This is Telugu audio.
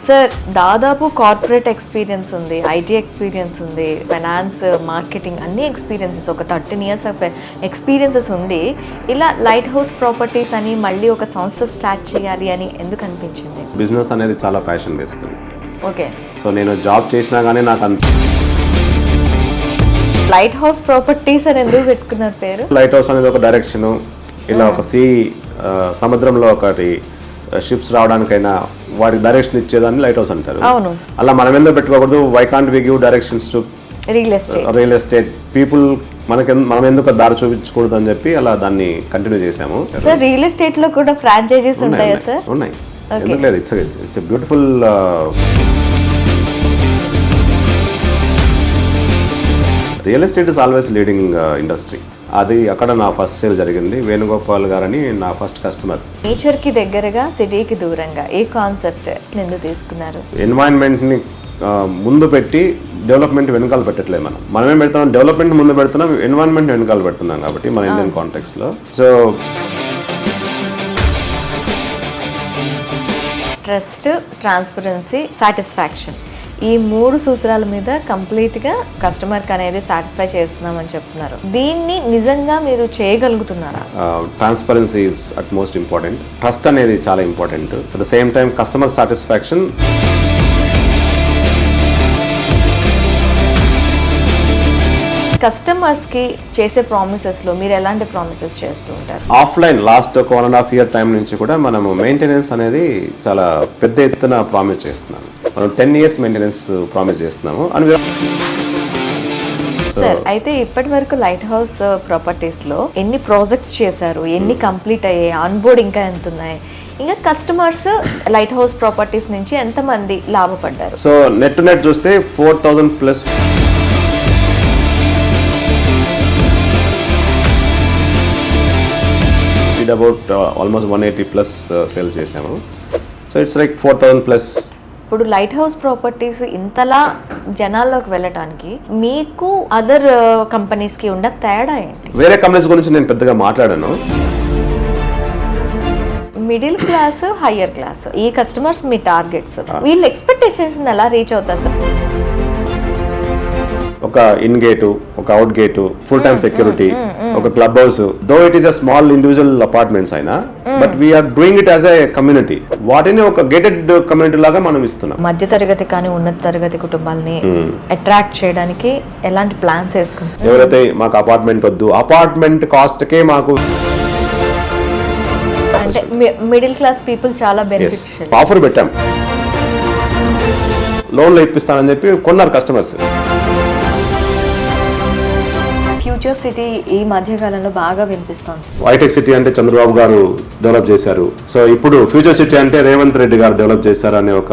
సార్ దాదాపు కార్పొరేట్ ఎక్స్పీరియన్స్ ఉంది, ఐటీ ఎక్స్పీరియన్స్ ఉంది, ఫైనాన్స్, మార్కెటింగ్ అన్ని ఎక్స్పీరియన్సెస్, ఒక 13 years ఆఫ్ ఎక్స్పీరియన్సెస్ ఉండి ఇలా లైట్ హౌస్ ప్రాపర్టీస్ అని మళ్ళీ ఒక సంస్థ స్టార్ట్ చేయాలి అని ఎందుకు అనిపించింది? బిజినెస్ అనేది చాలా ప్యాషన్ బేసికలీ. ఓకే. సో నేను జాబ్ చేసినా కానీ నాకు లైట్ హౌస్ ప్రాపర్టీస్ అని ఎందుకు పెట్టుకున్నారు పేరు? లైట్ హౌస్ అనేది ఒక డైరెక్షన్, ఇలా ఒక సముద్రంలో ఒకటి షిప్స్ రావడానికైనా వారికి డైరెక్షన్ ఇచ్చేదాన్ని లైట్ హౌస్ అంటారు. అవును. అలా మనం ఎందుకు పెట్టుకోకూడదు? Why can't we give directions to real estate people? మనం ఎందుకు దారి చూపించకూడదు అని చెప్పి అలా దాన్ని కంటిన్యూ చేసాము. సార్ రియల్ ఎస్టేట్ లో కూడా ఫ్రాంచైజీస్ ఉంటాయా సార్? ఉన్నాయి, ఎందుకు లేదు. It's beautiful. Real estate is always leading industry. అది అక్కడ నా ఫస్ట్ సేల్ జరిగింది. వేణుగోపాల్ గారని నా ఫస్ట్ కస్టమర్. నేచర్ కి దగ్గరగా, సిటీకి దూరంగా, ఏ కాన్సెప్ట్ ఎందుకు తీసుకున్నారు? ఎన్వైరన్మెంట్ ని ముందు పెట్టి డెవలప్మెంట్ వెనకాల పెట్టట్లేదు. మనమేం పెడతాం? డెవలప్మెంట్ ముందు పెడుతున్నాం, ఎన్వైరన్మెంట్ వెనకాల పెడుతున్నాం కాబట్టి మన ఇండియన్ కాంటెక్స్ట్ లో. సో ట్రస్ట్, ట్రాన్స్పరెన్సీ, సాటిస్ఫాక్షన్, ఈ 3 సూత్రాల మీద కంప్లీట్గా కస్టమర్కి అనేది సాటిస్ఫై చేస్తున్నామని చెప్తున్నారు. దీన్ని నిజంగా మీరు చేయగలుగుతున్నారా? Transparency is at most important. Trust అనేది చాలా important. At the same time customer satisfaction. కస్టమర్స్కి చేసే ప్రామిసెస్లో మీరు ఎలాంటి ప్రామిసెస్ చేస్తూ ఉంటారు? ఆఫ్లైన్ లాస్ట్ 1.5 year టైం నుంచి కూడా మనము మెయింటెనెన్స్ అనేది చాలా పెద్ద ఎత్తున ప్రామిస్ చేస్తున్నాము. మనం 10 years మెయింటెనెన్స్ ప్రామిస్ చేస్తున్నాము అని. సార్, అయితే ఇప్పటి వరకు లైట్ హౌస్ ప్రాపర్టీస్లో ఎన్ని ప్రాజెక్ట్స్ చేశారు, ఎన్ని కంప్లీట్ అయ్యాయి, ఆన్బోర్డ్ ఇంకా ఎంత ఉన్నాయి, ఇంకా కస్టమర్స్ లైట్ హౌస్ ప్రాపర్టీస్ నుంచి ఎంతమంది లాభపడ్డారు? సో నెట్ టు నెట్ చూస్తే 4,000+ అబౌట్ ఆల్మోస్ట్ 180+ సేల్స్ చేసాము. So it's like 4,000+. ఇప్పుడు లైట్ హౌస్ ప్రాపర్టీస్ ఇంతలా జనాల్లోకి వెళ్ళటానికి మీకు అదర్ కంపెనీస్కి ఉన్న తేడా ఏంటి? వేరే కంపెనీస్ గురించి నేను పెద్దగా మాట్లాడాను. మిడిల్ క్లాస్, హయ్యర్ క్లాస్, ఈ కస్టమర్స్ మీ టార్గెట్స్. వీళ్ళ ఎక్స్పెక్టేషన్స్ ఎలా రీచ్ అవుతారు సార్? ఒక ఇన్ గేటు, ఒక out gate, full time security, ఒక club house. Though it is a small individual apartments అయినా, but we are doing it as a community. వాటిని ఒక గేటెడ్ కమ్యూనిటీ లాగా మనం ఇస్తున్నాం. మధ్య తరగతి కానీ ఉన్నత తరగతి కుటుంబాలని అట్రాక్ట్ చేయడానికి ఎలాంటి ప్లాన్స్ వేసుకుంటారు? ఎవరైతే మాకు అపార్ట్మెంట్ వద్దు, అపార్ట్మెంట్ కాస్ట్ కే మాకు అంటే మిడిల్ క్లాస్ పీపుల్ చాలా బెనిఫిట్స్ ఆఫర్ పెట్టాం. లోన్లు ఇప్పిస్తానని చెప్పి కొన్నారు కస్టమర్స్. ఫ్యూచర్ సిటీ ఈ మధ్యకాలంలో బాగా వినిపిస్తోంది. హైటెక్ సిటీ అంటే చంద్రబాబు గారు డెవలప్ చేశారు. సో ఇప్పుడు ఫ్యూచర్ సిటీ అంటే రేవంత్ రెడ్డి గారు డెవలప్ చేశారు అనే ఒక